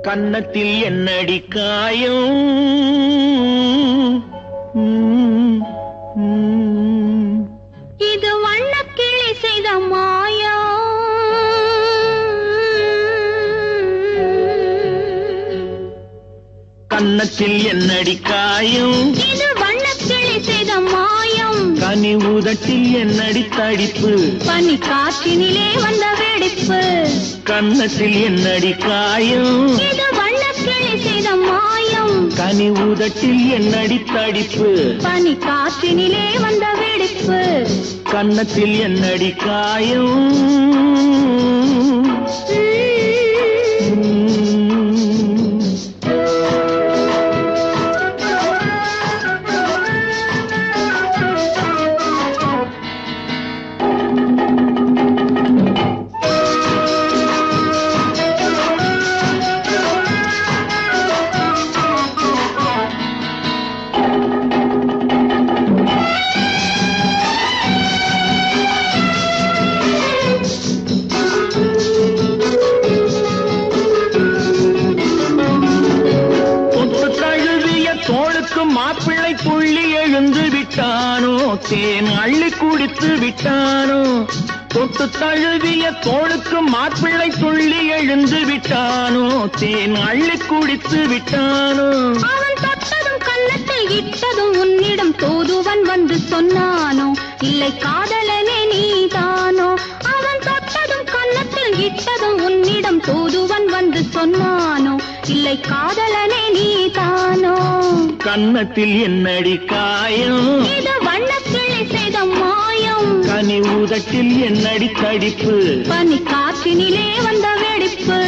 கன்னத்தில் என்னடி காயம் இது வண்ணக்கிளி செய்த மாயம் கன்னத்தில் என்னடி காயம் இது வண்ணக்கிளி செய்த மாயம் கனி உதட்டில் என்னடி தடிப்பு பனி காற்றினிலே வந்த வெடிப்பு கன்னத்தில் என்னடி காயம் இது வண்ணக்கிளி செய்த மாயம் கனி உதட்டில் என்னடி தடிப்பு பனி காற்றினிலே வந்த வெடிப்பு கன்னத்தில் என்னடி காயம் மாப்பிள்ளை புள்ளி எழுந்து விட்டானோ தேன் அள்ளி குடித்து விட்டானோ தொட்டு தழுவிய தோளுக்கு மாப்பிள்ளை புள்ளி எழுந்து விட்டானோ தேன் அள்ளி குடித்து விட்டானோ அவன் தொட்டதும் கன்னத்தில் இட்டதும் உன்னிடம் தூதுவன் வந்து சொன்னானோ இல்லை காதலனே நீதானோ அவன் தொட்டதும் கன்னத்தில் இட்டதும் உன்னிடம் தூதுவன் வந்து சொன்னானோ இல்லை காதலனே நீதானோ கன்னத்தில் என்னடி காயம் இது வண்ணக்கிளி செய்த மாயம் கனி உதட்டில் என்னடி தடிப்பு பனி காற்றினிலே வந்த வெடிப்பு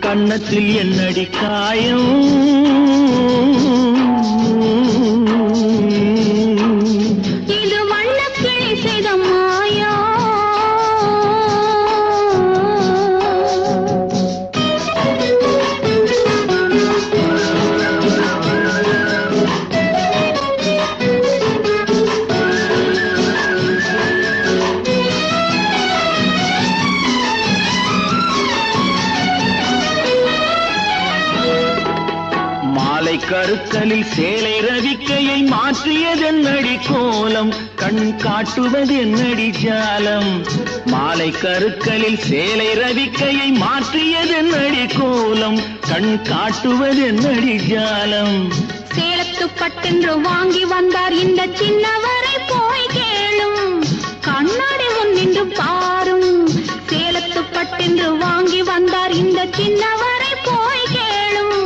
கன்னத்தில் என்னடி காயம் இது வண்ணக்கிளி செய்த மாயம் கருக்கலில் சேலை ரவிக்கையை மாற்றியதென்னடி கோலம் கண் காட்டுவது என்னடி ஜாலம் மாலை கருக்கலில் சேலை ரவிக்கையை மாற்றியதென்னடி கோலம் கண் காட்டுவது என்னடி ஜாலம் சேலத்து பட்டென்று வாங்கி வந்தார் இந்த சின்னவரை போய் கேளும் கண்ணாடி முன் நின்று பாரும் சேலத்து பட்டென்று வாங்கி வந்தார் இந்த சின்னவரை போய் கேளும்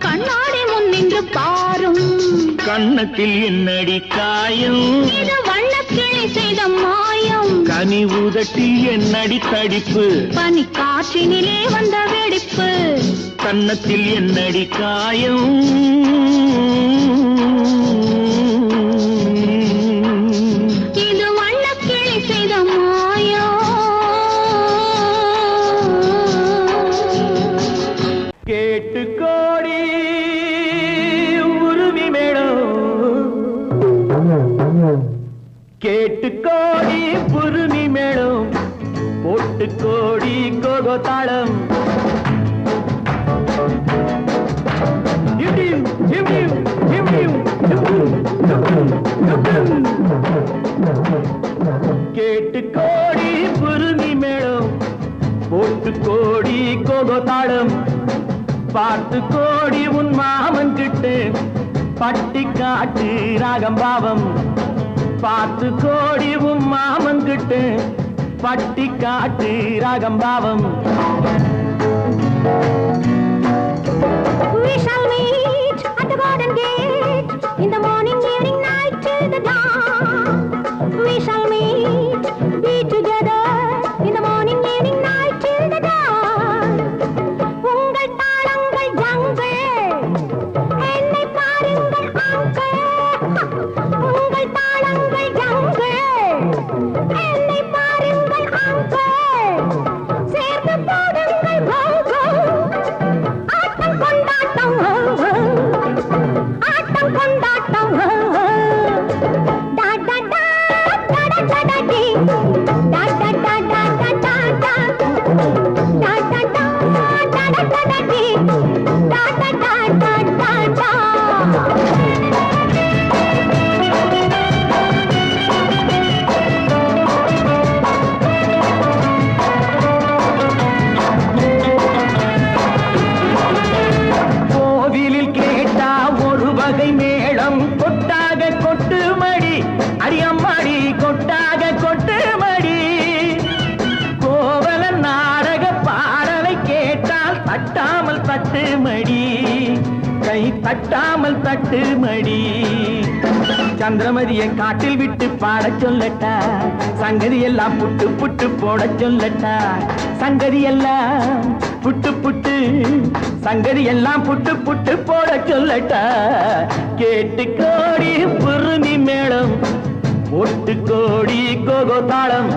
கண்ணாடி முன் நின்று பாரும் கன்னத்தில் என்னடி காயம் இது வண்ணக்கிளி செய்த மாயம் கனி உதட்டில் என்னடி தடிப்பு பனி காற்றினிலே வந்த வெடிப்பு கன்னத்தில் என்னடி காயம் இது வண்ணக்கிளி செய்த மாயம் கேட்டு கோடி உருவி மேடம் கேட்டு கோடி புருமி மேடம் போட்டு கோடி கோகோ தாளம் கேட்டு கோடி புருமி மேடம் போட்டு கோடி கோகோ தாளம் பார்த்து கோடி உன் மாமன் கிட்டு பட்டி காட்டு ராகம் பாவம் பார்த்து கோடி உன் மாமன் கிட்டு பட்டி காட்டு ராகம் பாவம் We shall meet at the garden gate in the morning, evening, night till the dawn. We shall meet, be together in the morning, evening, night till the dawn. உங்கள் தாளங்கள் ஜங்கள் என்னை பாருங்கள் அங்கிள் உங்கள் தாளங்கள் ஜங்கள் என்னை பாருங்கள் uncle சேர்ந்து போடுங்கள் கோ ஆட்டம் கொண்டாட்டம் ஆட்டம் கொண்டாட்டம் டா டா டா டா டா டா டி டா டா டா டா டா டா டா டா டா டா டா டா டா டி தட்டாமல் தட்டு மடி சந்திரமதியை காட்டில் விட்டு பாடச் சொல்லட்டா சங்கதி எல்லாம் புட்டு புட்டு போட சொல்லட்டா சங்கதி எல்லாம் புட்டு புட்டு சங்கதி எல்லாம் புட்டு புட்டு போட சொல்லட்டா கேட்டு கோடி புருமி மேளம் ஒட்டு கோடி கோகோ தாளம்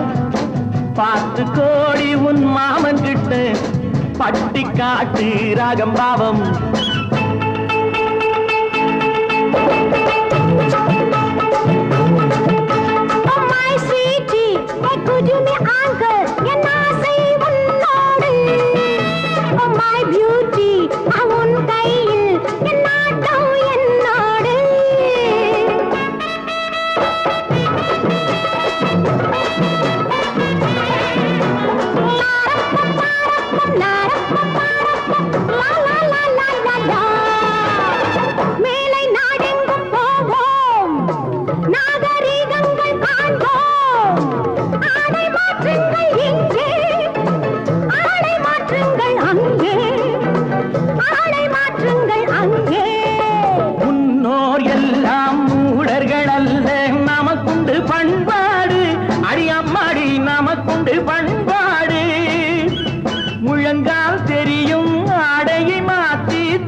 பார்த்து கோடி உன் மாமன் கிட்ட பட்டி காட்டு ராகம் பாவம்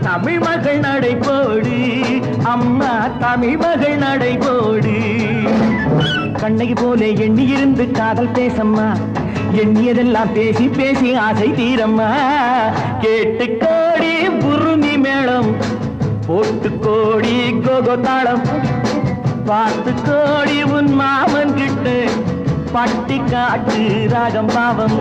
தமிழ் மகள் நடைபோடு அம்மா தமிழ் மகள் நடைபோடு கண்ணகி போல எண்ணி இருந்து காதல் பேசம்மா எண்ணியதெல்லாம் பேசி பேசி ஆசை தீரம்மா கேட்டு கோடி புருமி மேளம் போட்டு கோடி கோகோ தாளம் பார்த்து கோடி உன் மாமன் கிட்ட பட்டி காட்டு ராகம் பாவம்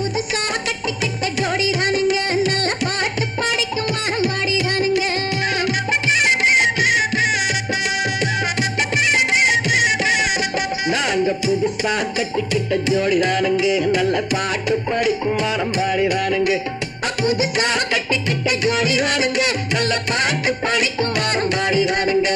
புதுசா கட்டிக்கிட்ட ஜோடி தானுங்க நல்ல பாட்டு பாடிக்கும் வாரம் பாடிதானுங்க நாங்க புதுசா கட்டிக்கிட்ட ஜோடி தானுங்க நல்ல பாட்டு பாடிக்கும் வாரம் பாடிதானுங்க புதுசா கட்டிக்கிட்ட ஜோடி தானுங்க நல்ல பாட்டு பாடிக்கும் வாரம் பாடிதானுங்க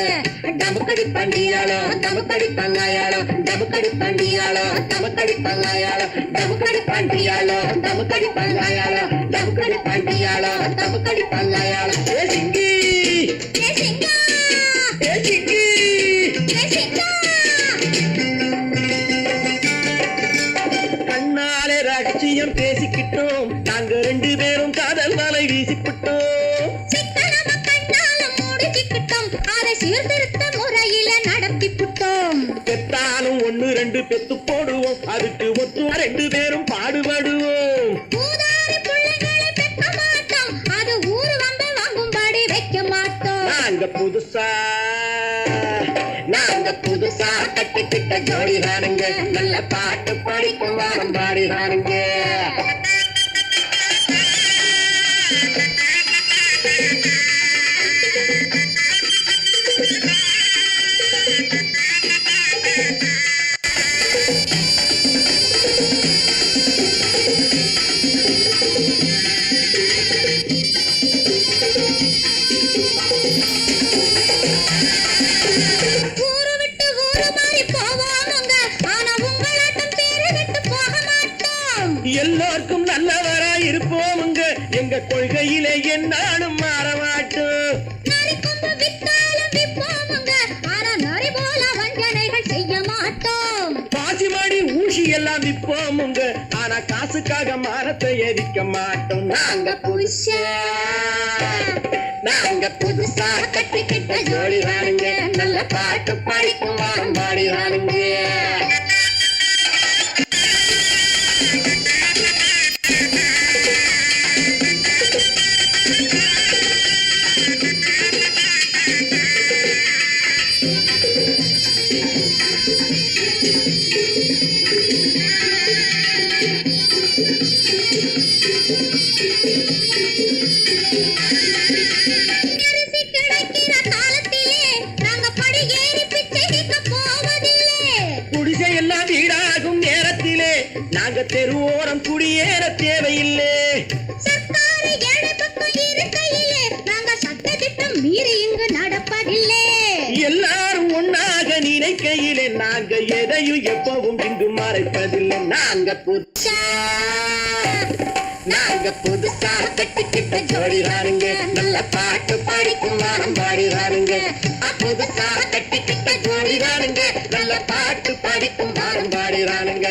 டமுக்கடி பண்டியாளோ டமுக்கடி பங்காயாளோ டமுக்கடி பண்டியாளோ டமுக்கடி பங்காயாளோ டமுக்கடி பண்டியாளோ டமுக்கடி பங்காயாளோ டமுக்கடி பண்டியாளோ டமுக்கடி பங்காயாளோ ஏ சிங்கி ஏ சிங்கா ஏ சிங்கி ஏ சிங்கா கண்ணாலே ரகசியம் பேசிக்கிட்டோம் நாங்க ரெண்டு பேரும் காதல் வலை வீசிக்கிட்டோம் சித்தனம கண்ணால மூடிக்கிட்டோம் அதை சீர்திருத்த முறையில நடத்திவிட்டோம் பெத்தாலும் ஒண்ணு ரெண்டு பெத்து போடுவோம் அதுக்கு ஒத்து ரெண்டு பேரும் பாடுபடுவோம் ஊதாரி பிள்ளைகளை பெற்ற மாட்டோம் அது ஊரு வந்து வாங்கும்படி வைக்க மாட்டோம் நாங்க புதுசா கட்டிக்கிட்ட ஜோடி தானுங்க நல்ல பாட்டு படிக்கும் வாரம் பாடி தானுங்க எல்லோருக்கும் நல்லவரா இருப்போமுங்க எங்க கொள்கையிலே என்னாலும் மாற மாட்டோம் பாசிமாடி ஊசி எல்லாம் விற்போமுங்க ஆனா காசுக்காக மரத்தை எரிக்க மாட்டோம் நாங்க புதுசா கட்டிக்கிட்ட ஜோடி தானுங்க நல்ல பாட்டு படிக்கும் வாரம் பாடி தானுங்க நாங்க தெருவோரம் குடியேற தேவையில்லை. சர்க்காரு ஏழை பக்கம் இருக்கையிலே நாங்க சட்டத்திட்டம் மீறி இங்கு நடப்பதில்லை. எல்லாரும் ஒன்னாக நினைக்கையிலே நாங்க எதையும் எப்பவும் இங்கு மறைப்பதில்லை. நாங்க புதுசா கட்டிக்கிட்ட ஜோடிதானுங்க, நல்ல பாட்டு படிக்கும் வாரம் பாடிதானுங்க. புதுசா கட்டிக்கிட்ட ஜோடிதானுங்க, நல்ல பாட்டு படிக்கும் வாரம் பாடிதானுங்க.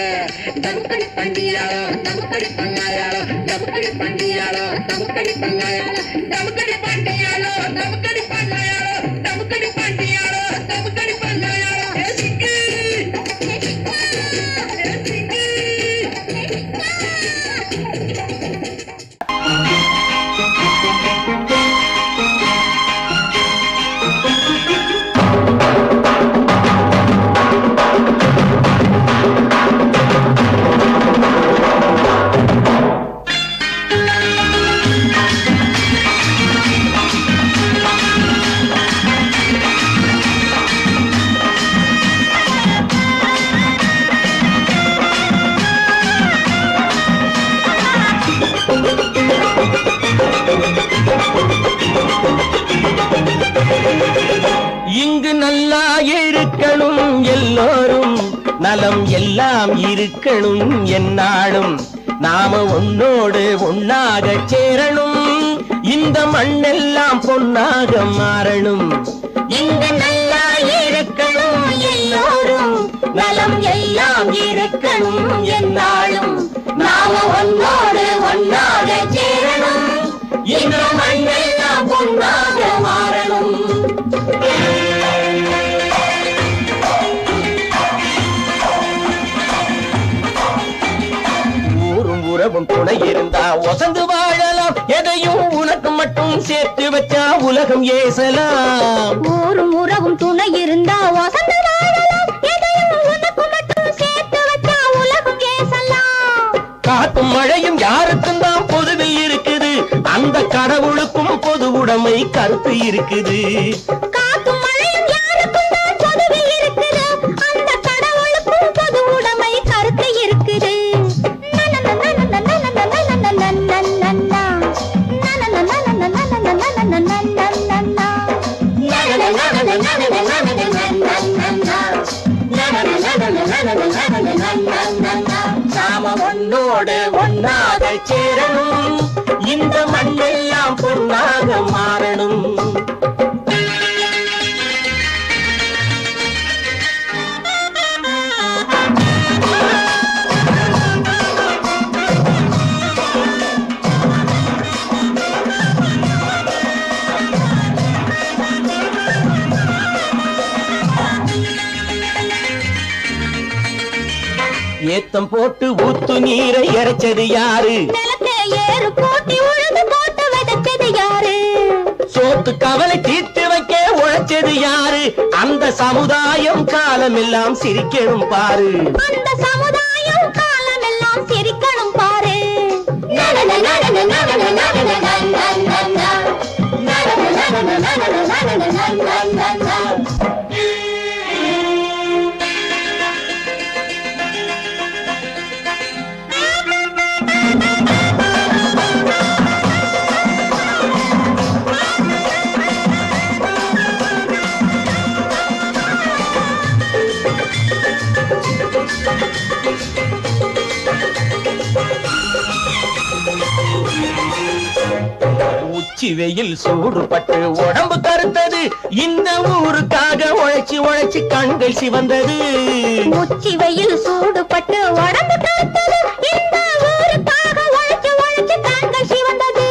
தமுக்கடி பண்டியாளோ தமுக்கடி பங்காயாளோ, தமுக்கடி பண்டியாளோ தமுக்கடி பங்காயாளோ, தமுக்கடி பண்டியாளோ தமுக்கடி பங்காயாளோ, தமுக்கடி பண்டியாளோ தமுக்கடி பங்காயாளோ. இங்கு நல்லா இருக்கணும் எல்லோரும், நலம் எல்லாம் இருக்கணும் என்னாலும். நாம ஒன்னோடு ஒன்னாக சேரணும், இந்த மண்ணெல்லாம் பொன்னாக மாறணும். இங்கு நல்லா இருக்கணும் எல்லோரும், நலம் எல்லாம் இருக்கணும் என்னாலும். நாம ஒன்னோடு ஒன்னாக சேரணும், இந்த மண்ணெல்லாம் பொன்னாக மாறணும். ஊரும் உறவும் துணை இருந்தா ஒசந்து வாழலாம், எதையும் உனக்கு மட்டும் சேர்த்து வச்சா உலகம் ஏசலாம். ஊரும் உறவும் துணை இருந்தா வசந்து வாழலாம், எதையும் உனக்கு மட்டும் சேர்த்து வச்சா உலகம் ஏசலாம். காத்தும் மழையும் யாருக்கும் தான் பொதுவில் இருக்குது, அந்த கடவுளுக்கும் பொது உடைமை கருத்து இருக்குது. காத்தும் மழையும் யாருக்கும் தான் பொதுவில் இருக்குது, அந்த கடவுளுக்கும் பொது உடைமை கருத்து இருக்குது. நாம ஒன்னோடு ஒன்னாக சேரணும், இந்த மண்ணெல்லாம் பொன்னாக மாறணும். ஏத்தம் போட்டு ஊத்து நீரை இறைச்சது யாரு? நிலத்தை ஏறு போட்டி உழுது போட்டு விதைச்சது யாரு? சோத்து கவலை தீர்த்து வைக்க உழைச்சது யாரு? அந்த சமுதாயம் காலமெல்லாம் சிரிக்கணும் பாரு. அந்த சமுதாயம் காலமெல்லாம் சிரிக்கணும் பாரு. உச்சி வெயில் சூடுபட்டு உடம்பு கருத்தது, இந்த ஊருக்காக உழைச்சு உழைச்சு கண்கள் சிவந்தது. உச்சி வெயில் சூடுபட்டு உடம்பு கருத்தது, இந்த ஊருக்காக உழைச்சு உழைச்சு கண்கள் சிவந்தது.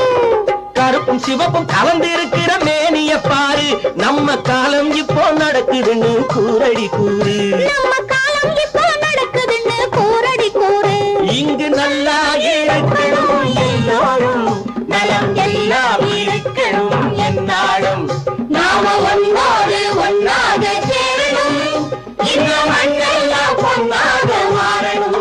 கருப்பும் சிவப்பும் கலந்து இருக்கிற மேனிய பாரு, நம்ம காலம் இப்போ நடக்குதுன்னு கூரடி கூறு. நம்ம காலம் இப்போ நடக்குதுன்னு கூரடி கூறு. இங்கு நல்லா இருக்கணும் எல்லாரும், நலம் எல்லாம் இருக்கணும் என்னாலும். நாம ஒன்னோடு ஒன்னாக சேரணும், இந்த மண்ணெல்லாம் பொன்னாக மாறணும்.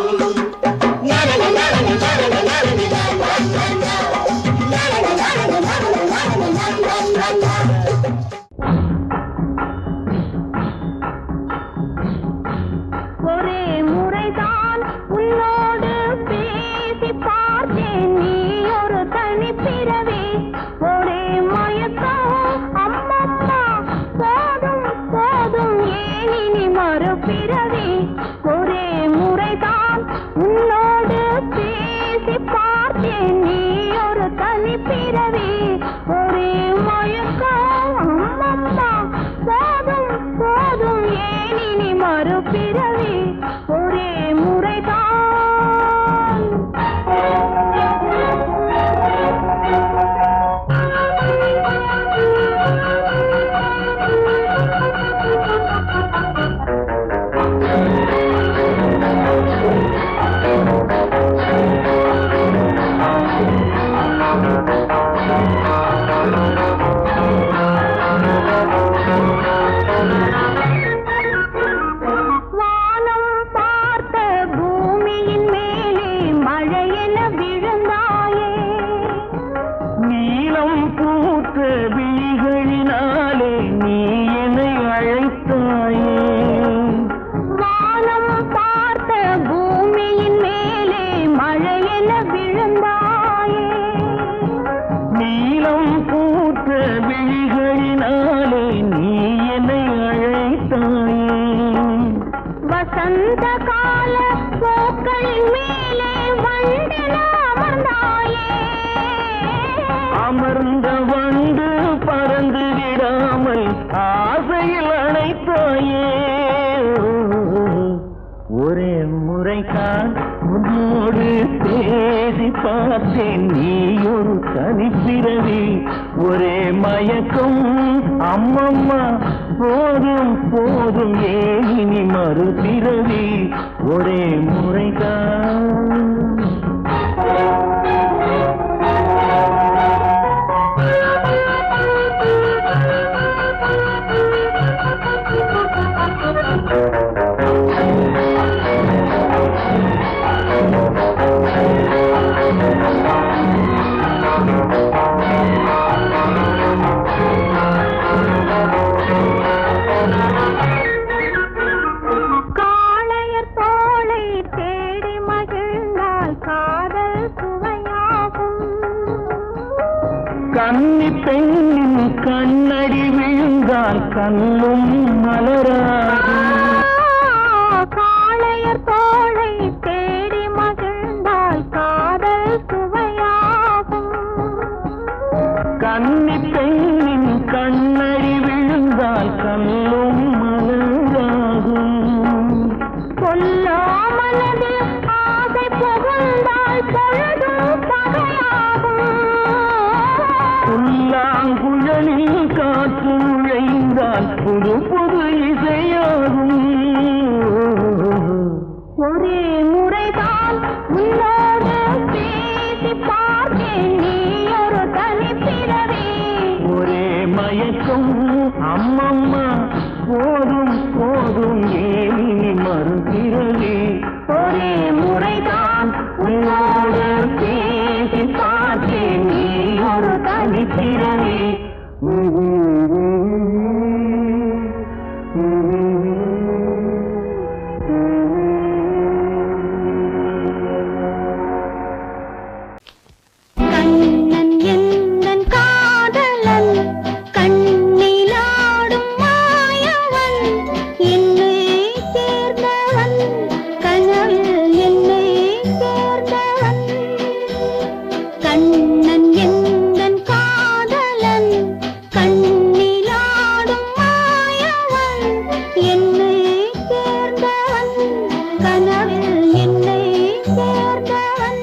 வசந்த கால பூக்களின் மேலே வண்டென அமர்ந்தாயே. அமர்ந்த வண்டு பறந்து விடாமல் ஆசையில் அணைத்தாயே. ஒரே முறைதான் உன்னோடு பேசி பார்த்தேன், நீ ஒரு தனிப்பிறவி. ஒரே மயக்கம் அம்மம்மா, போதும் போதும் ஏன் இனி மறுபிறவி. ஒரே முறைதான். காளையர் தோளை தேடி மகிழ்ந்தால் காதல் சுவையாகும். கன்னி பெண்ணின் கண்ணடி விழுந்தால் கண்ணும் மலராகும். காளையர் தோளை தேடி மகிழ்ந்தால் காதல் சுவையாகும். கன்னி பெண்ணின் கண்ணடி விழுந்தால் கண்ணும் மலராகும். கொல்லாமனதில் ஆசை புகுந்தால் பொழுதும் பகையாகும். புல்லாங்குழலில் காற்று நுழைந்தால் புது புது இசையாகும். ஒரே முறைதான் உன்னோடு பேசி பார்த்தேன், நீ ஒரு தனிப்பிறவி. ஒரே மயக்கம் அம்மம்மா, போதும் போதும் ஏன் இனி மறுபிறவி. ஒரே முறைதான் உன்னோடு பேசி பார்த்தேன், நீ ஒரு தனிப்பிறவி. கண்ணன் எந்தன் காதலன், கண்ணிலாடும் மாயவன், என்னை சேர்ந்தவன், கனவில் என்னை சேர்ந்தவன். கண்ணன் எந்தன் காதலன், கண்ணிலாடும் மாயவன், என்னை சேர்ந்தவன், கனவில் என்னை சேர்ந்தவன்.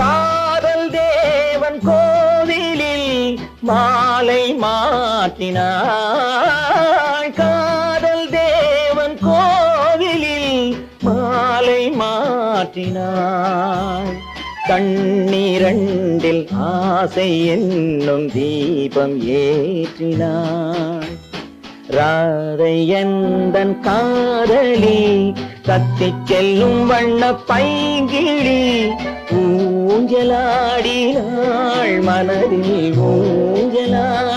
காதல் தேவன் கோவிலில் மாலை மாற்றினாள். காதல் தேவன் கோவிலில் மாலை மாற்றினாள். கண்ணீரண்டில் ஆசை என்னும் தீபம் ஏற்றினாள். ராதை எந்தன் காதலி, கத்திச் செல்லும் வண்ண பைங்கிழி, ஊஞ்சலாடினாள் மனதில் ஊஞ்சலாடினாள்.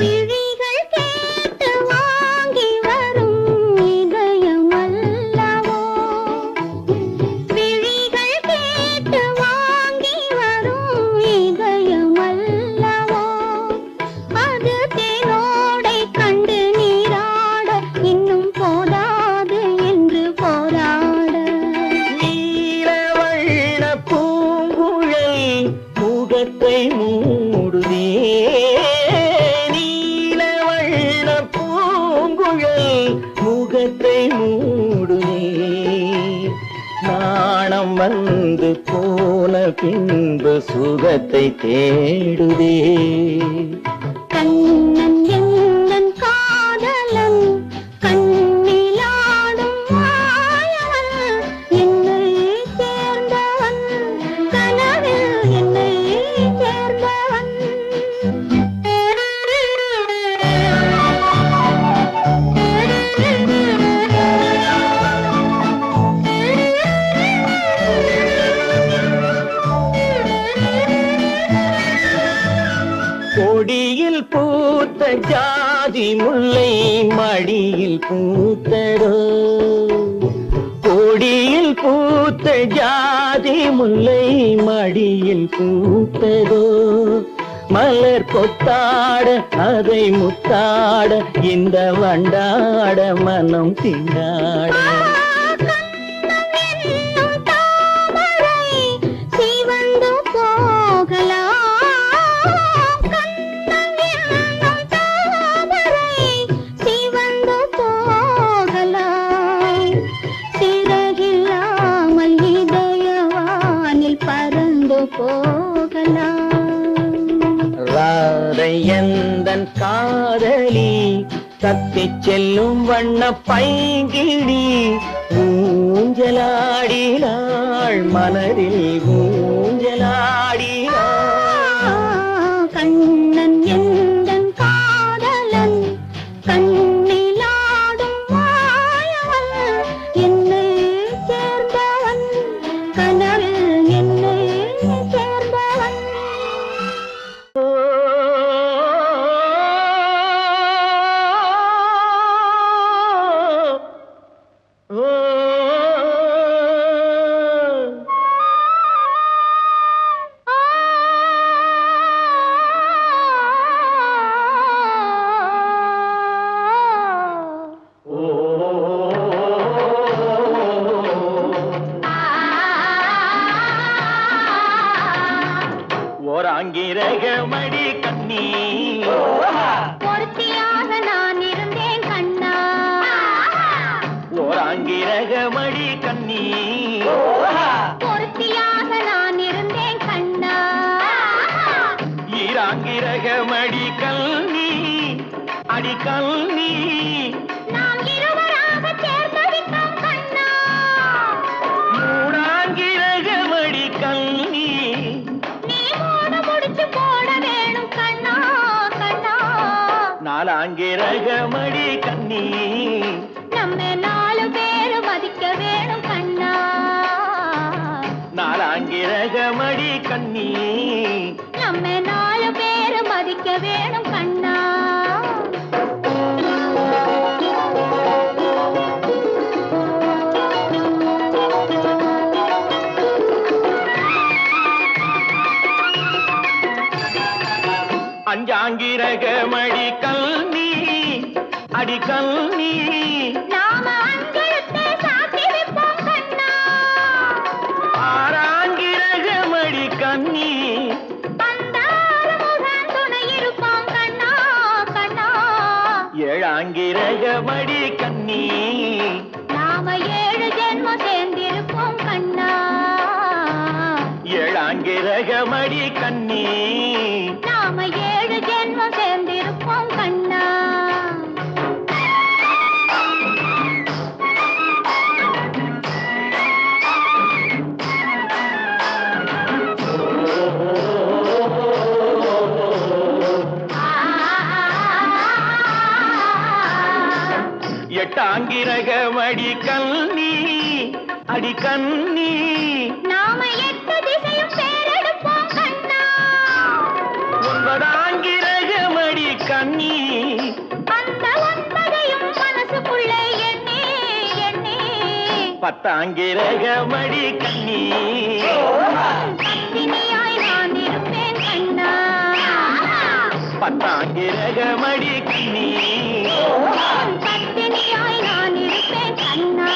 விழிகள் கேட்டு வாங்கி வரும் இதயம் அல்லவோ. விழிகள் கேட்டு வாங்கி வரும் இதயம் அல்லவோ. அது தேனோடை கண்டு நீராட இன்னும் போதாது என்று போராட. நீலவண்ண பூங்குழல் முகத்தை மூடுதே. நீலவண்ண பூங்குழல் முகத்தை மூடுதே. நாணம் வந்து போன பின்பு சுகத்தை தேடுதே. கண்ணன் எந்தன் காதலன், கண்ணிலாடும் மாயவன், என்னை சேர்ந்தவன், கனவில் என்னை சேர்ந்தவன். கொடியில் பூத்த ஜாதி முல்லை மடியில் பூத்ததோ கொடியில் பூத்த ஜாதி முல்லை மடியில் பூத்ததோ மலர் கொத்தாட அதை முத்தாட இந்த வண்டாட மனம் திண்டாட எந்தன் காதலி தத்திச் செல்லும் வண்ண பைங்கிடி ஊஞ்சலாடினாள் மனதில் ஊஞ்சலாடினாள் கண்ணன் எந்தன் காதலன் கண்ணிலாடும் மாயவன் என்னை சேர்ந்தவன் கனவில் என்னை சேர்ந்தவன் ஓராங்கிரகமடி கண்ணி பொருத்தியாக நான் இருந்தேன் கண்ணா ஓராங்கிரகமடி கண்ணி பொருத்தியாக நான் இருந்தேன் கண்ணா ஈராங்கிரகமடி கல்வி அடி கல்வி நாம் இருவராக சேர்ந்தடித்தோம் கண்ணா மூடாங்கிரகமடி கல்வி நீ மூட முடிச்சு போட வேணும் கண்ணா கண்ணா நாலாங்கிரகமடி கண்ணி நம்ம 4 பேரு மதிக்க வேணும் கண்ணா நாலாங்கிரகமடி கண்ணி நம்ம 4 பேரு மதிக்க வேணும் கண்ணா அஞ்சாங்கிரகமடி கல்வி அடி கல்வி நாம அஞ்சலத்தை சாத்தி வைப்போம் கண்ணா ஆறாங்கிரகமடி கண்ணி அந்த முகம் துணை இருப்போம் கண்ணா கண்ணா ஏழாங்கிரகமடி கண்ணி நாம 7 ஜென்மம் சேர்ந்திருப்போம் கண்ணா ஏழாங்கிரகமடி கண்ணி நாம 7 ஜென்மம் சேர்ந்திருப்போம் கண்ணா எட்டாங்கிரகமடி கண்ணி அடி கண்ணி நாம 8 திசையும் பேரெடுப்போம் கண்ணா ஒன்பதாங்கிரகமடி கண்ணி அந்த 9ஐயும் மனசுக்குள்ளே எண்ணி எண்ணி பத்தாங்கிரகமடி கண்ணி பத்தினியாய் நான் இருப்பேன் கண்ணா பத்தாங்கிரகமடி கண்ணி பத்தினியாய் நான் இருப்பேன் கண்ணா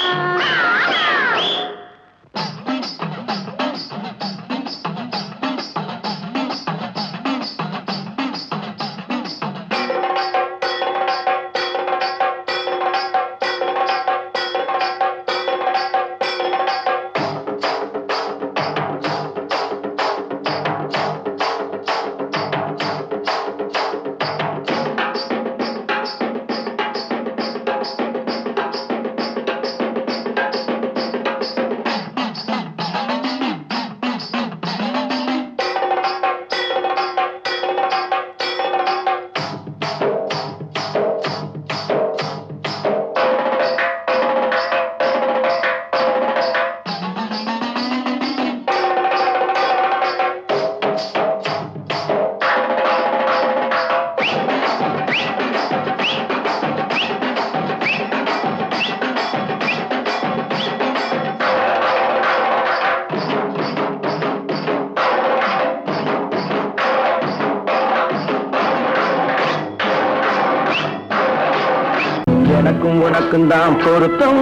எனக்கும் உனக்கும் தான் பொருத்தம்,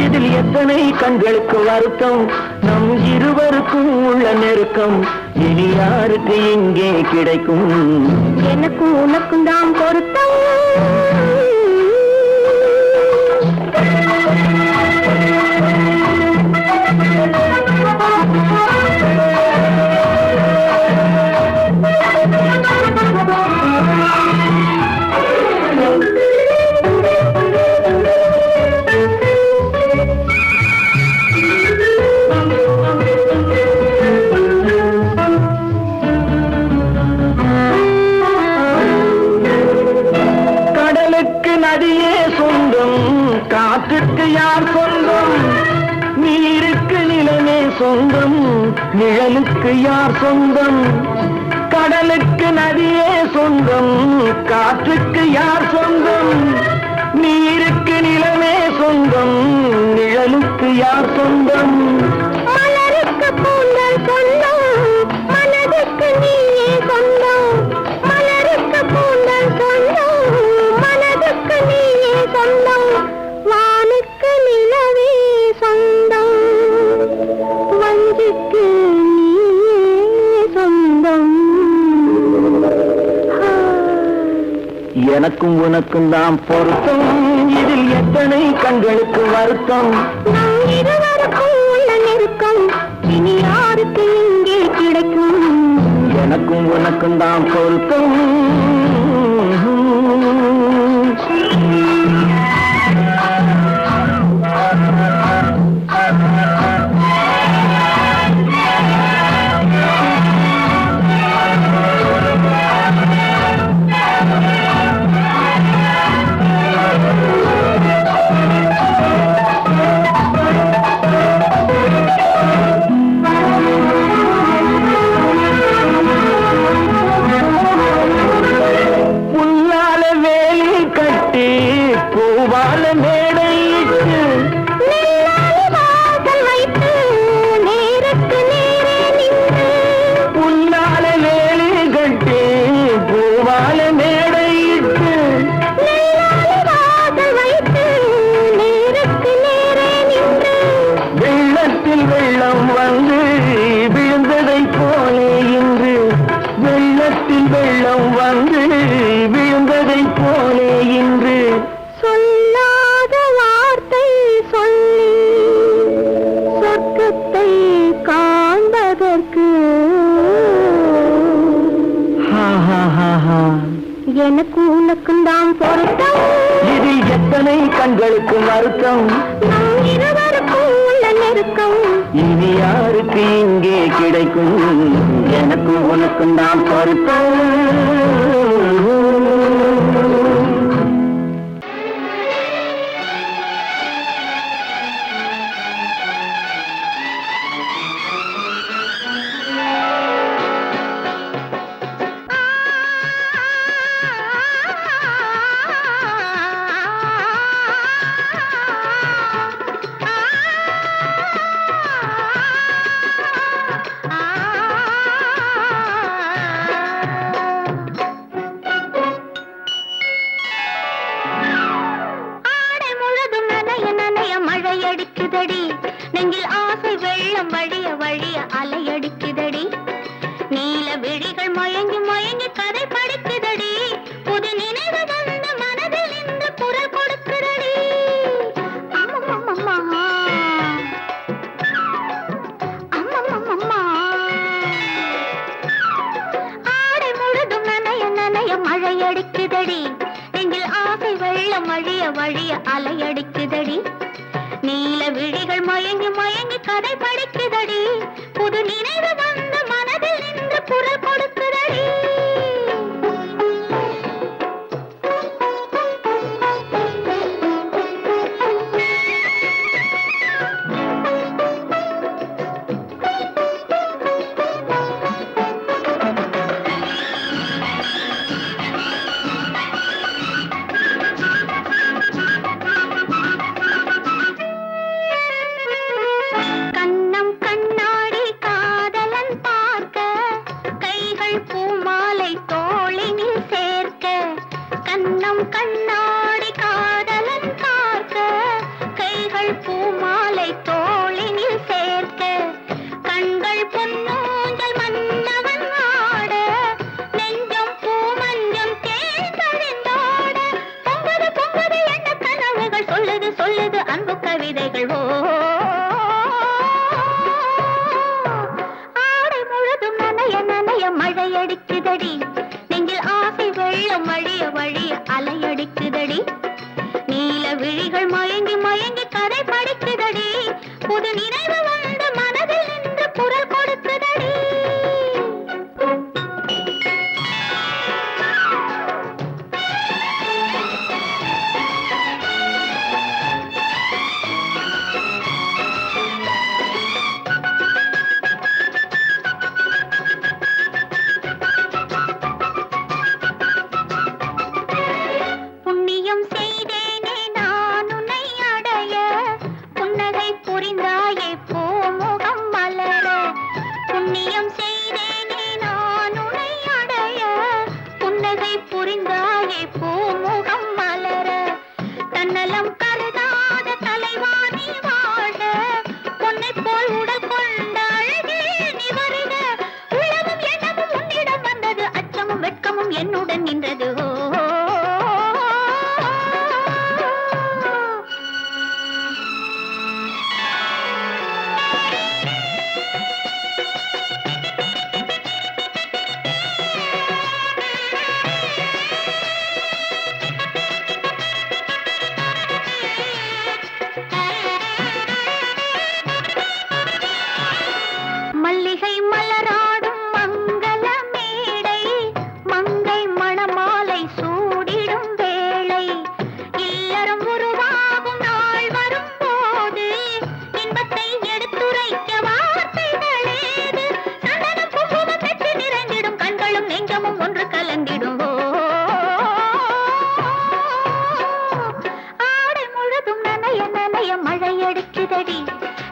இதில் எத்தனை கண்களுக்கு வருத்தம், நம் இருவருக்கும் உள்ள நெருக்கம் இனி யாருக்கு இங்கே கிடைக்கும். எனக்கும் உனக்கும் தான் பொருத்தம். நதியே சொந்தம், காற்றுக்கு யார் சொந்தம், நீருக்கு நிலமே சொந்தம், நிழலுக்கு யார் சொந்தம். கடலுக்கு நதியே சொந்தம், காற்றுக்கு யார் சொந்தம், நீருக்கு நிலமே சொந்தம், நிழலுக்கு யார் சொந்தம். மலருக்கு பூந்தல் சொந்தம், மனதுக்கு நீயே சொந்தம். மலருக்கு பூந்தல் சொந்தம், மனதுக்கு நீயே சொந்தம். வானுக்கு நிலவே சொந்தம், வஞ்சிக்கு நீயே சொந்தம். எனக்கும் உனக்கும் தான் பொருத்தம், இதில் எத்தனை கண்களுக்கு வருத்தம், நம் இருவருக்கும் உள்ள நெருக்கம் இனி யாருக்கு இங்கே கிடைக்கும். எனக்கும் உனக்கும் தான் பொருத்தம். பூவால மேடையிட்டு வாசல் வைத்து நேருக்கு நேரே நின்று புல்லால வேலி கட்டி பூவால மேடையிட்டு வாசல் வைத்து நேருக்கு நேரே நின்று வெள்ளத்தில் வெள்ளம் வந்து விழுந்ததை போலே இன்று, வெள்ளத்தில் வெள்ளம் வந்து விழுந்ததை போலே இன்று. சொல்லாத வார்த்தை சொல்லி சொர்க்கத்தை காண்பதற்கு எனக்கு உனக்கும் தான் பொருத்தம், இதில் எத்தனை கண்களுக்கு வருத்தம், நம் இருவருக்கும் உள்ள நெருக்கம் இனி யாருக்கு இங்கே கிடைக்கும். எனக்கு உனக்கும் தான் பொருத்தம். அடிக்குதடி நெஞ்சில் ஆசை வெள்ளம் வழிய வழிய அலையடிக்குதடி. நீல விழிகள் மயங்கி மயங்கி கதை படிக்குதடி. புது நினைவு வந்த மனதில் இந்த குரல் கொடுக்குதடி. அம்மம்மம்மா அம்மம்மம்மா ஆடை முழுதும் நனைய நனைய மழை அடிக்குதடி. நெஞ்சில் ஆசை வெள்ளம் வழிய வழிய அலையடிக்குதடி. நீல விழிகள் மயங்கி மயங்கி கதை படிக்குதடி. புது நினைவு வந்த மனதில் நின்று குரல் கொடுக்குதடி. கண்ணாடி காதலன் கவிதைகள் ஆடை முழுதும் நனைய நனைய மழையடிக்குதடி நெஞ்சில் ஆசை வெள்ளம் வழிய வழிய அலையடிக்குதடி நீல விழிகள் மயங்கி மயங்கி கதை படிக்குதடி புது நினைவு வந்த மனதில் நின்று குரல் கொடுக்குதடி புண்ணியம் செய்தேனே நான் உன்னை அடைய புன்னகை புரிந்தாயே பூமுகம் மலர புண்ணியம் செய்தேனே நான் உன்னை அடைய புன்னகை புரிந்தாயே பூமுகம் மலர தன்னலம் கருதாத தலைவாணி வாழ பொன்னை போல் உடல் கொண்ட அழகே நீ வருக உலகம் எண்ணமும் உன்னிடம் வந்தது அச்சமும் வெட்கமும் என்னுடன் நின்றது மல்லிகை மலராடும் மங்கள மேடை மங்கை மணமாலை சூடிடும் வேளை இல்லறம் உருவாகும் நாள் வரும்போது இன்பத்தை எடுத்துரைக்க வார்த்தைகளேது சந்தனம் குங்குமம் பெற்று நிறைந்திடும் கண்களும் நெஞ்சமும் ஒன்று கலந்திடும் ஆடை முழுதும் நனைய நனைய மழையடிக்குதடி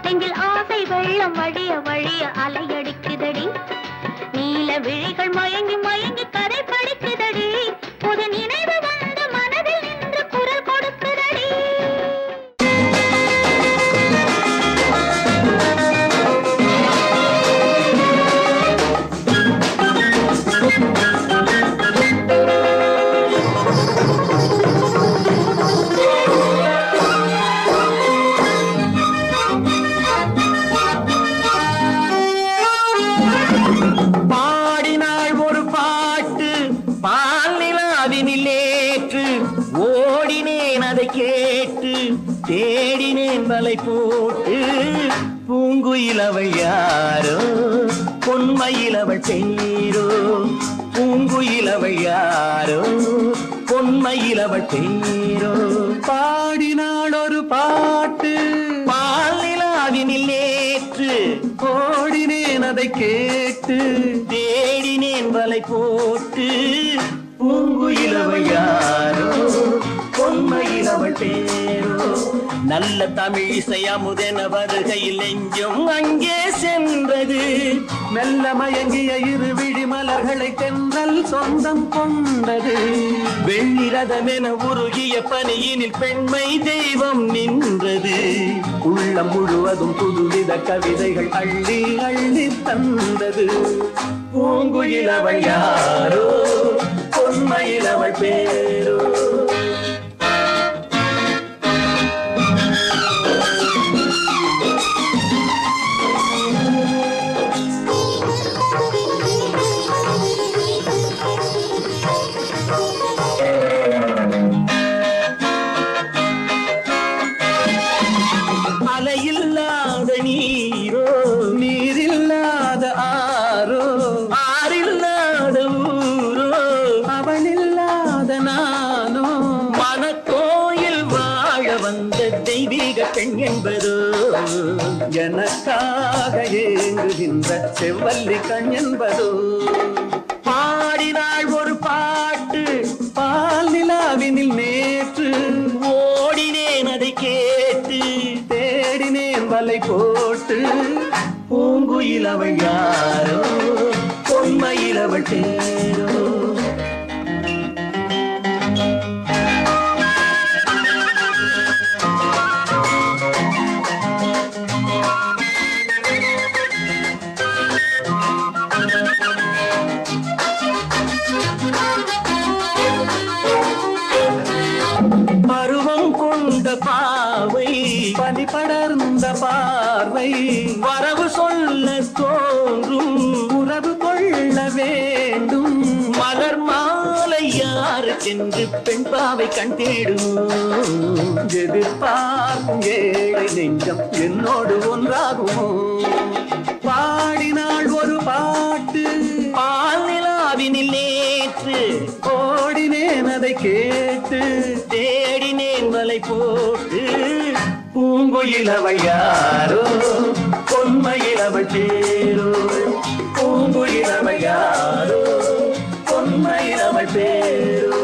நெஞ்சில் ஆசை வெள்ளம் வழிய வழிய அலையடிக்குதடி நீல விழிகள் மயங்கி மயங்கி கதை படிக்குதடி புது நினைவு வந்த மனதில் நின்று குரல் கொடுக்குதடி பாடினாள் ஒரு பாட்டு பால் நிலாவினில் ஏற்று ஓடினேன் அதை கேட்டு தேடினேன் வலை போட்டு பூங்குயில் அவள் யாரோ பொன்மையில் அவள் பேரோ பூங்குயில் அவள் யாரோ பொன்மையில் அவள் பேரோ பாடினாள் ஒரு பாட்டு பால் நிலாவினில் ஏற்று ஓடினேன் அதை கேட்டு தேடினேன் வலை போட்டு பூங்குயில் அவள் யாரோ பொன்மையில் அவள் பேரோ நல்ல தமிழ் இசை அமுதென வருகையில் நெஞ்சும் அங்கே சென்றது மெல்ல மயங்கிய இரு விழி மலர்களை தென்றல் சொந்தம் கொண்டது வெள்ளி ரதமென உருகிய பனியினில் பெண்மை தெய்வம் நின்றது உள்ளம் முழுவதும் புதுவித கவிதைகள் அள்ளி அள்ளி தந்தது பூங்குயில் அவள் யாரோ பொன்மையில் அவள் பேரோ அலையில்லாத நீரோ நீரில்லாத ஆரோ ஆறில்லாத ஊரோ அவனில்லாத நானோ மனக்கோயில் வாழ வந்த தெய்வீக பெண் என்பதோ எனக்காக ஏங்குகின்ற செவ்வல்லி கண் என்பதோ பாடினாள் ஒரு பாட்டு பால் நிலாவினில் நேற்று ஓடினேன் அதை கேட்டு தேடினேன் வலை போட்டு பூங்குயில் அவள் யாரோ பொன்மையில் அவள் பேரோ பெண் பாவை கண் தேடும் எதிர்பார்க்கும் ஏழை நெஞ்சம் என்னோடு ஒன்றாகுமோ பாடினாள் ஒரு பாட்டு பால் நிலாவினில் நேற்று ஓடினேன் அதை கேட்டு தேடினேன் மலை போட்டு பூங்குயிலவள் யாரோ பொன்மையிலவள் பேரோ பூங்குயிலவள் யாரோ பொன்மையிலவள் பேரோ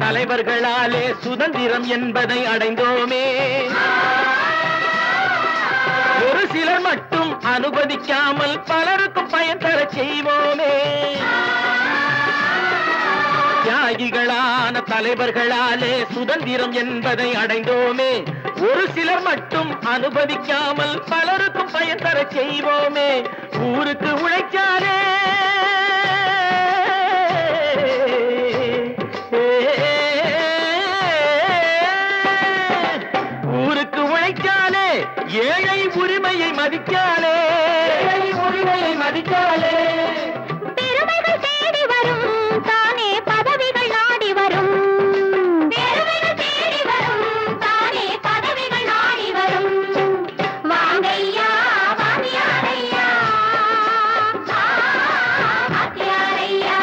தலைவர்களாலே சுதந்திரம் என்பதை அடைந்தோமே ஒரு சிலர் மட்டும் அனுமதிக்காமல் பலருக்கும் பயன் தர செய்வோமே தியாகிகளான தலைவர்களாலே சுதந்திரம் என்பதை அடைந்தோமே ஒரு சிலர் மட்டும் அனுமதிக்காமல் பலருக்கும் பயன் தர செய்வோமே ஊருக்கு உழைச்சாலே ஊருக்கு உழைக்காலே ஏழை உரிமையை மதிக்காலே பெருமைகள் தேடி வரும் தானே பதவிகள் நாடி வரும் பெருமைகள் தேடி வரும் தானே பதவிகள் நாடி வரும் வாங்கையா வாங்கியாரையா வாத்தியாரையா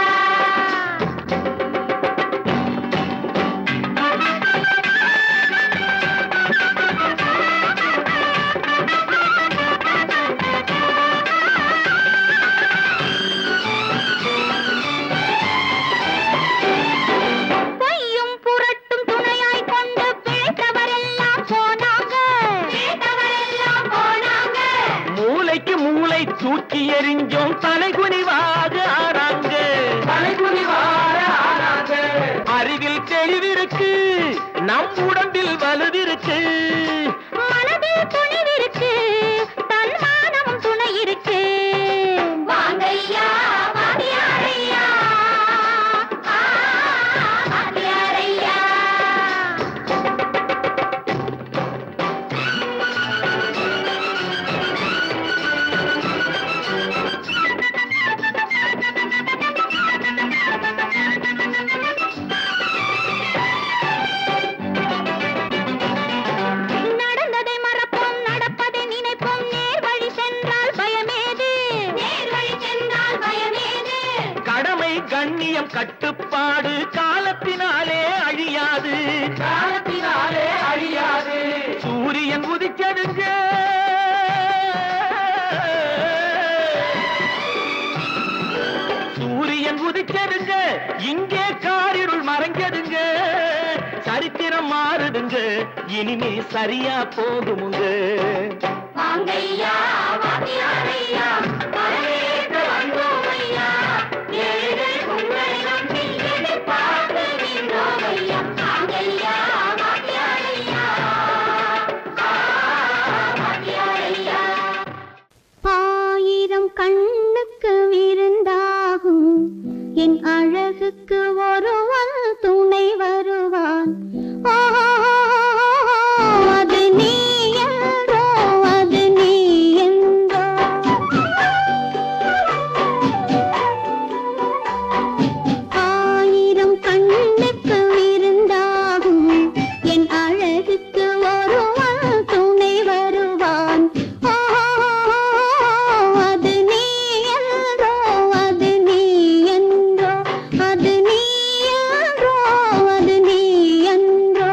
தூக்கி எறிஞ்சோம் தலைகுனிவாக ஆறாங்க அறிவில் தெளிவிருக்கு நம் உடம்பில் வலுவிருக்கு மனதில் துணிவிருக்கு தன்மானமும் துணை இருக்கு வாங்கையா வாத்தியாரையா வாத்தியாரையா கண்ணியம் கட்டுப்பாடு காலத்தினாலே அழியாது, காலத்தினாலே அழியாது. சூரியன் உதிச்சதுங்க, சூரியன் உதிச்சதுங்க, இங்கே காரிருள் மறைஞ்சதுங்க. சரித்திரம் மாறுதுங்க, இனிமே சரியா போகுமுங்க. வாங்கையா வாத்தியாரையா வரவேற்க வந்தோமையா, ஏழை உங்களை நம்பி எதிர்பார்த்து நின்றோமையா. வாங்கையா வாத்தியாரையா வாத்தியாரையா. ஆயிரம் கண்ணுக்கு விருந்தாகும் என் அழகுக்கு ஒருவன் துணை வருவான். அது நீ என்றோ, அது நீ என்றோ. ஆயிரம் கண்ணுக்கு விருந்தாகும் என் அழகுக்கு ஒருவன் துணை வருவான். அது நீ என்றோ, அது நீ என்றோ, அது நீ என்றோ, அது நீ என்றோ.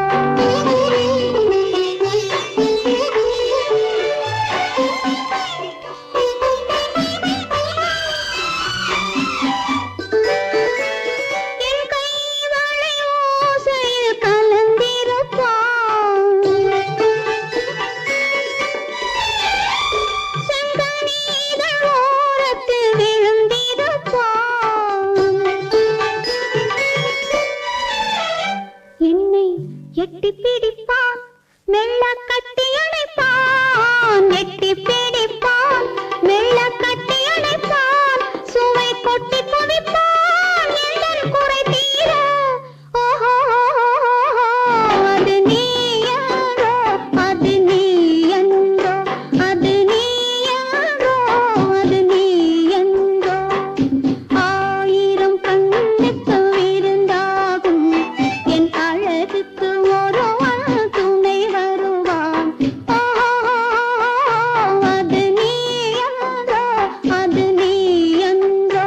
என் கைவளை ஓசையில் கலந்திருப்பான், செங்கனீதழ் ஓரத்தில் விழுந்திருப்பான். என்னை எட்டி பிடிப்பான், மெல்ல கட்டி அணைப்பான். எட்டி பிடிப்பான், மெல்ல கட்டி அணைப்பான். சுவை கொட்டி குவிப்பான், எந்தன் குறை தீர. ஓஹோ, அது நீ என்றோ, அது நீ என்றோ, அது நீ என்றோ, அது நீ என்றோ. ஆயிரம் கண்ணுக்கு விருந்தாகும் என் அழகுக்கு ஒருவன் துணை வருவான். அது நீ என்றோ, அது நீ என்றோ.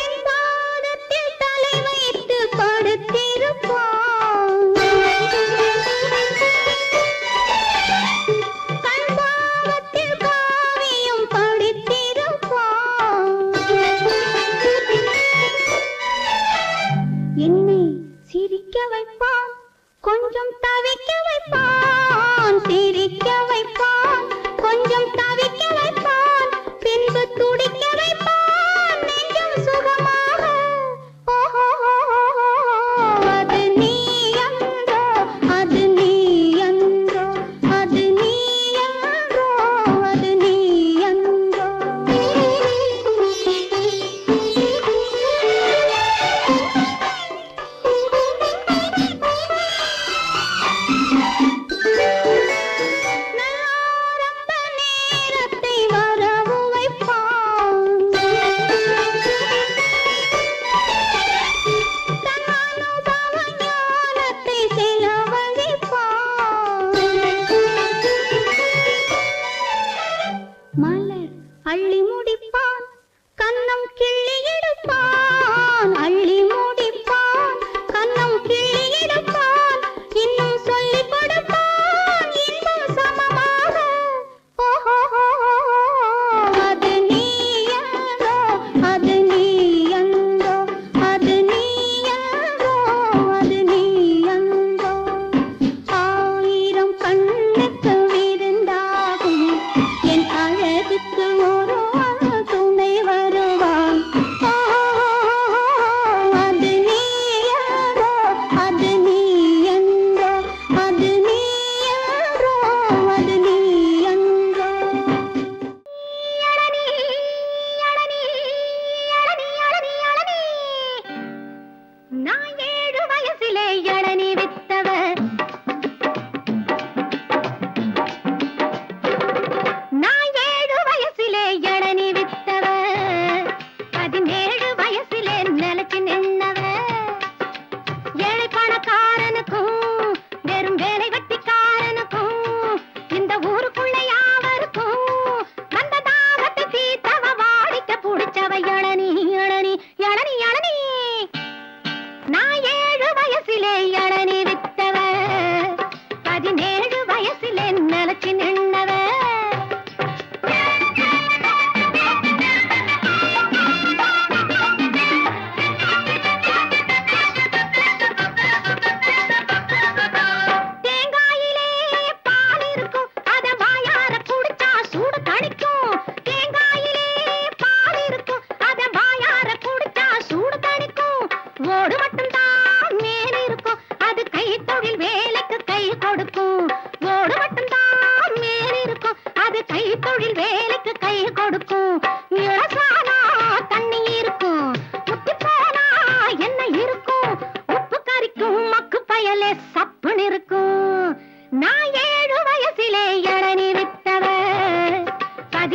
என் பாதத்தில் தலை வைத்து படுத்திருப்பான், கண் பாவத்தில் காவியம் படித்திருப்பான். என்னை சிரிக்க வைப்பான், கொஞ்சம் தவிக்க வைப்பான். சிரிக்க வைப்பான், கொஞ்சம் தவிக்க வைப்பான். பின்பு துடிக்க வைப்பான், நெஞ்சம் சுகமாக. ஓஹோ, அது நீ என்றோ, அது நீ என்றோ, அது நீ என்றோ, அது நீ என்றோ. நாரம்ப நேரத்தை வரவு வைப்பான், தன் அனுபவ ஞானத்தை செலவழிப்பான். மலர் அள்ளி முடிப்பான், கன்னம் கிள்ளி எடுப்பான். அள்ளி முடிப்பான், கன்னம் கிள்ளி எடுப்பான். இன்னும் சொல்லிக் கொடுப்பான், இன்பம் சமமாக. ஓஹோ, அது நீ என்றோ, அது நீ என்றோ, அது நீ என்றோ, அது நீ என்றோ. ஆயிரம் கண்ணுக்கு விருந்தாகும் என் அழகுக்கு ஒருவன் துணை வருவான். அது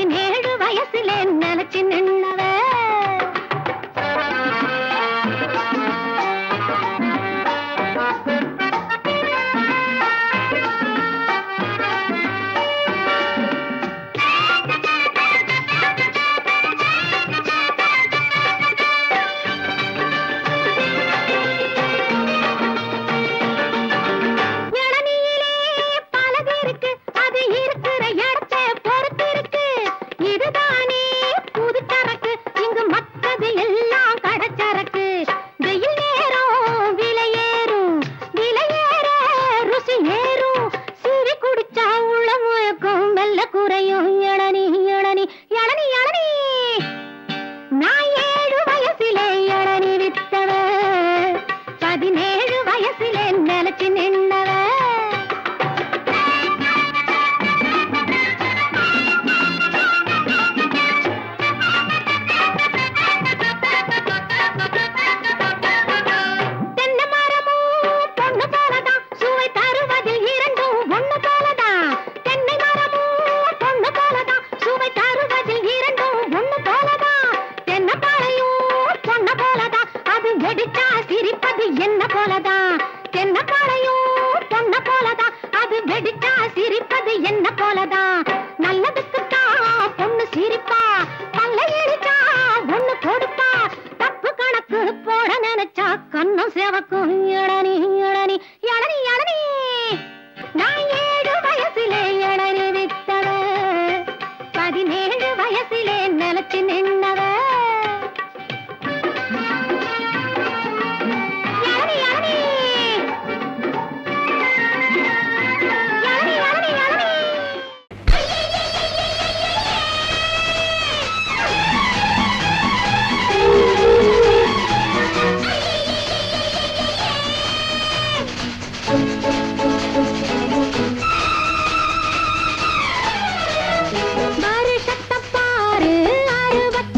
17 வயசுல நினைச்சு நின்னவ வருஷத்தை பாரு 60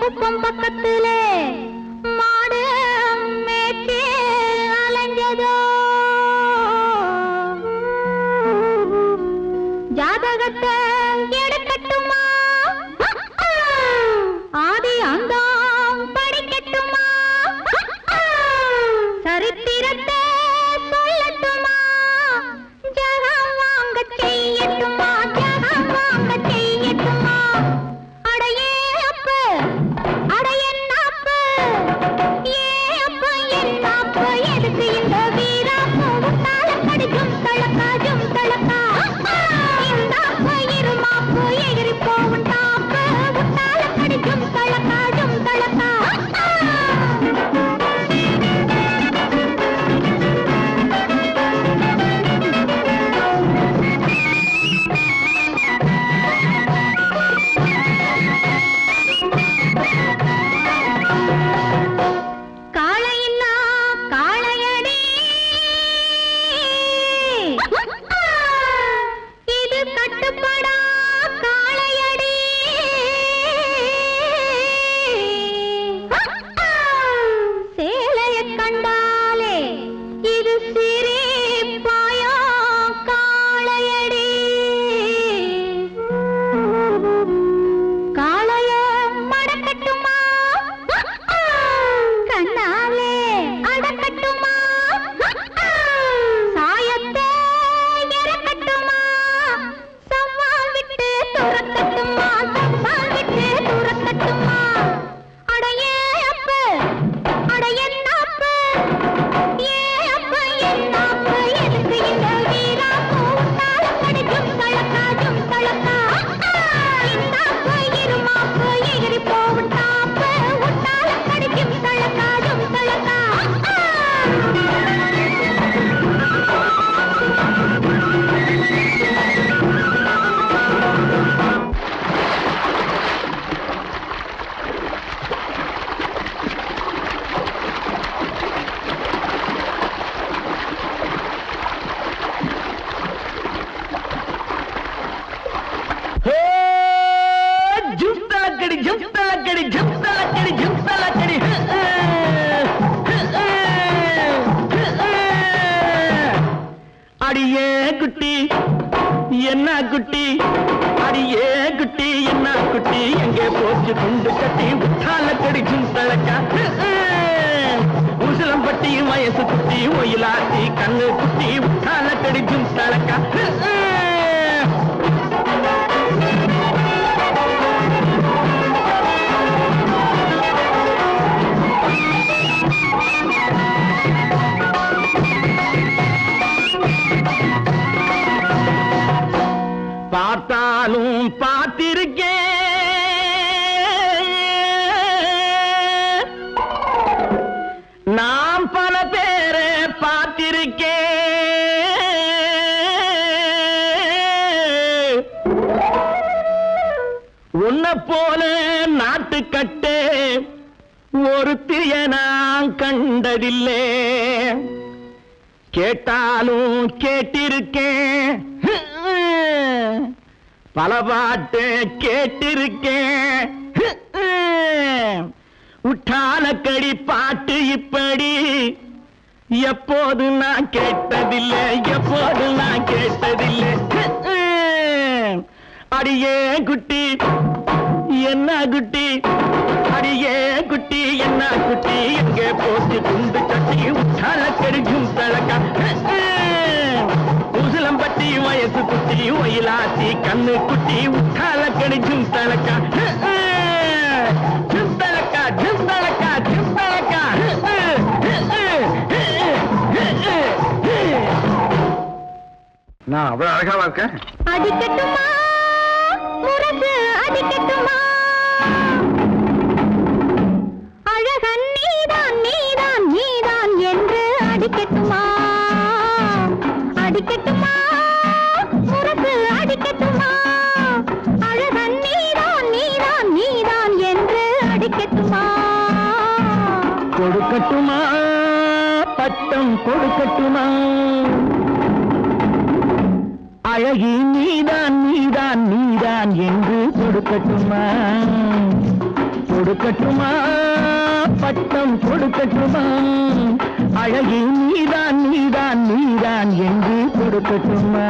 குப்பம் பக்கத்திலே மாடு மேய்ச்சி அலைஞ்சதோ ஜாதகத்தை எடுக்கட்டுமா ஆதி அந்தம் படிக்கட்டுமா சரித்திரத்தை சொல்லட்டுமா ஜகம் வாங்க செய்யட்டுமா ஜகம் வாங்க செய்யட்டுமா அடையே அப்ப அடையன்னாப்பு ஏ அப்ப என்னாப்பு எதுக்கு இந்த வீராப்பு உன்னால கடிக்கும் தளக்காஜும் தளக்கா இந்த அப்ப இருமாப்பு எகிரி போகும் தாப்பு உன்னால கடிக்கும் தளக்காஜும் தளக்கா காளையில்லா காளையடி இது கட்டுப்படா காளையடி சேலைய கண்டாலே இது சிரிப்பாயா காளையடி காளைய மடக்கட்டுமா கண்ணாலே அடக்கட்டுமா சாயத்தை இறக்கட்டுமா சவால் விட்டு துரக்கட்டுமா சவால் விட்டு துரக்கட்டுமா அடையே அப்ப அடையன்னாப்பு ஏ அப்ப என்னாப்பு எதுக்கு இந்த வீராப்பு உன்னால கடிக்கும் தளக்காஜும் தளக்கா இந்த அப்ப இருமாப்பு எகிரி போகும் தாப்பு உன்னால கடிக்கும் தளக்காஜும் தளக்கா ஜும்தலக்கடி ஜும்தலக்கடி ஜும்தலக்கடி ஜும்தலக்கடி அடியே குட்டி என்ன குட்டி அடியே குட்டி என்ன குட்டி எங்கே போச்சு குண்டு கட்டி உத்தாலக்கடி ஜும்தலக்கா உசிலம்பட்டி வயசு குட்டி ஒயிலாட்டி கண்ணு குட்டி உத்தாலக்கடி ஜும்தலக்கா பார்த்தாலும் பார்த்திருக்கேன் நாம் பல பேரை பார்த்திருக்கேன் உன்னை போல நாட்டுக்கட்டே ஒருத்திய நான் கண்டதில்லை கேட்டாலும் கேட்டிருக்கேன் பல பாட்டு கேட்டிருக்கேன் உற்றாலக்கடி பாட்டு இப்படி எப்போது நான் கேட்டதில்லை எப்போது நான் கேட்டதில்லை அடியே குட்டி என்ன குட்டி அடியே குட்டி என்ன குட்டி எங்கே போச்சு குண்டு கட்டி உற்றாலக்கடி ஜும்தலக்கா உசிலம்பட்டி வயசு குட்டி ஒயிலாட்டி கண்ணு குட்டி உற்றாலக்கடி ஜும்தலக்கா ஜும்தலக்கா ஜும்தலக்கா ஜும்தலக்கா நான் அவ்வளவு அழகாவா இருக்கேன்? அடிக்கட்டுமா முரசு அடிக்கட்டுமா அழகன் நீதான் நீதான் நீதான் என்று அடிக்கட்டுமா அடிக்கட்டுமா முரசு அடிக்கட்டுமா அழகன் நீதான் நீதான் நீதான் என்று அடிக்கட்டுமா கொடுக்கட்டுமா பட்டம் கொடுக்கட்டுமா அழகி நீதான் நீதான் நீதான் என்று கொடுக்கட்டுமா கொடுக்கட்டுமா பட்டம் கொடுக்கட்டுமா அழகி நீதான் நீதான் நீதான் என்று கொடுக்கட்டுமா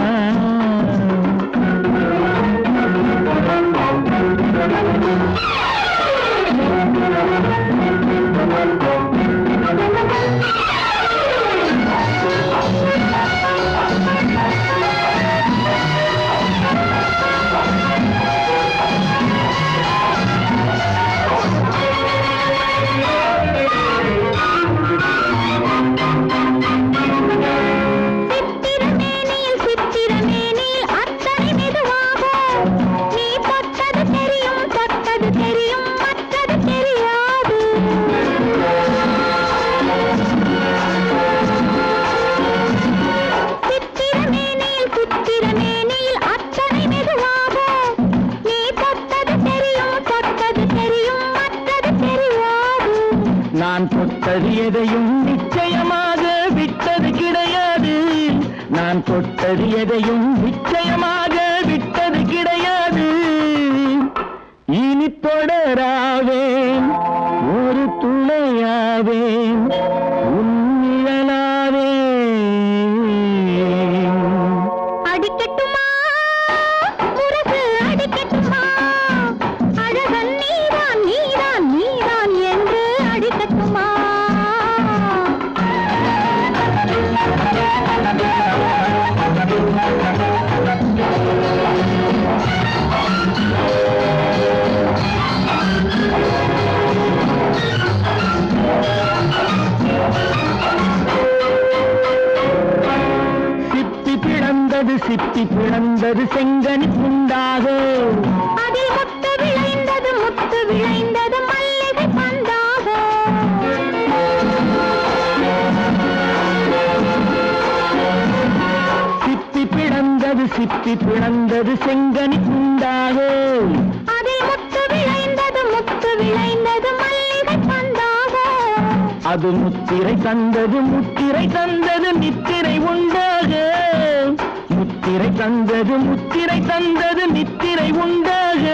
நான் தொட்டது எதையும் நிச்சயமாக விட்டது கிடையாது நான் தொட்டது எதையும் நிச்சயமாக விட்டது கிடையாது இனி தொடராவேன் ஒரு துணையாவேன் உன்னிழலாவேன் அடிக்கட்டுமா முரசு அடிக்கட்டுமா அழகன் நீதான் நீதான் நீதான் என்று அடிக்கட்டுமா சிப்பி பிளந்தது செங்கனி துண்டாக அதில் முத்து விளைந்தது மல்லிகை பந்தாக சிப்பி பிளந்தது செங்கனி துண்டாக அதில் முத்து விளைந்தது மல்லிகை பந்தாக அது முத்திரை தந்தது நித்திரை உண்டாக முத்திரை தந்தது நித்திரை உண்டாக